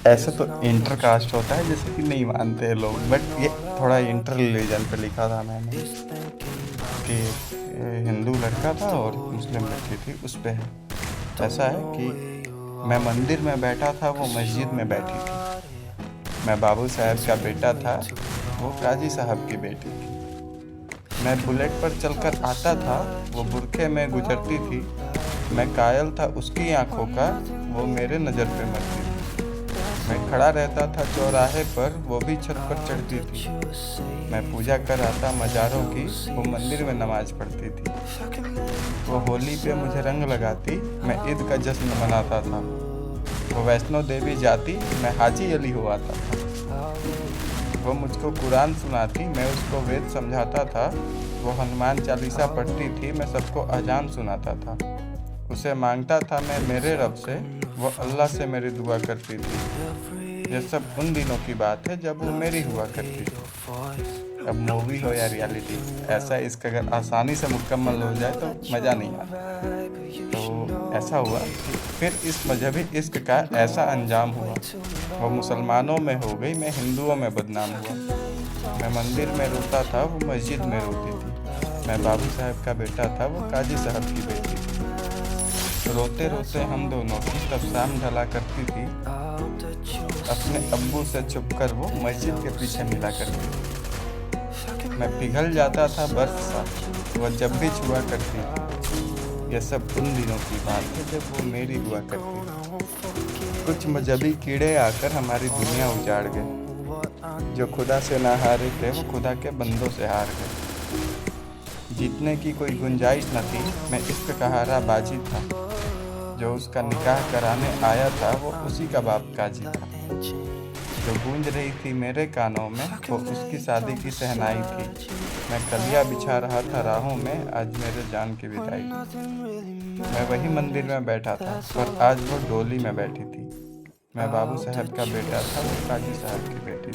ऐसे तो inter caste होता है जैसे कि नहीं मानते हैं लोग, बट ये थोड़ा इंटर रिलीजन पे लिखा था मैंने कि हिंदू लड़का था और मुस्लिम लड़की थी, उस पे है। ऐसा है कि मैं मंदिर में बैठा था, वो मस्जिद में बैठी थी। मैं बाबू साहब का बेटा था, वो काजी साहब की बेटी थी। मैं बुलेट पर चलकर आता था, वो बुरखे में गुजरती थी। मैं कायल था उसकी आंखों का, वो मेरे नज़र पे मरती थी। मैं खड़ा रहता था चौराहे पर, वो भी छत पर चढ़ती थी। मैं पूजा कर आता मज़ारों की, वो मंदिर में नमाज पढ़ती थी। वो होली पे मुझे रंग लगाती, मैं ईद का जश्न मनाता था। वो वैष्णो देवी जाती, मैं हाजी अली हो आता था। वो मुझको कुरान सुनाती, मैं उसको वेद समझाता था। वो हनुमान चालीसा पढ़ती थी, मैं सबको अजान सुनाता था। उसे मांगता था मैं मेरे रब से, वो अल्लाह से मेरी दुआ करती थी। ये सब उन दिनों की बात है जब वो मेरी हुआ करती थी। अब मूवी हो या रियलिटी, ऐसा इसका अगर आसानी से मुकम्मल हो जाए तो मज़ा नहीं आता। तो ऐसा हुआ कि फिर इस मजहबी इश्क का ऐसा अंजाम हुआ। वो मुसलमानों में हो गई, मैं हिंदुओं में बदनाम हुआ। मैं मंदिर में रोता था, वो मस्जिद में रोती थी। मैं बाबू साहब का बेटा था, वो काजी साहब की बेटी थी। रोते रोते हम दोनों की तब शाम ढला करती थी। अपने अब्बू से छुपकर वो मस्जिद के पीछे मिला करती थी। मैं पिघल जाता था बर्फ सा, वो जब भी छुआ करती थी। यह सब उन दिनों की बात है जब वो मेरी हुआ करती थी। कुछ मजहबी कीड़े आकर हमारी दुनिया उजाड़ गए। जो खुदा से ना हारे थे, वो खुदा के बंदों से हार गए। जीतने की कोई गुंजाइश न थी, मैं इश्क का हारा बाजी था। जो उसका निकाह कराने आया था, वो उसी का बाप काजी था। जो गूंज रही थी मेरे कानों में, वो उसकी शादी की शहनाई थी। मैं कलियां बिछा रहा था राहों में, आज मेरे जान की विदाई थी। मैं वही मंदिर में बैठा था, पर आज वो डोली में बैठी थी। मैं बाबू साहब का बेटा था, वो काजी साहब की बेटी थी।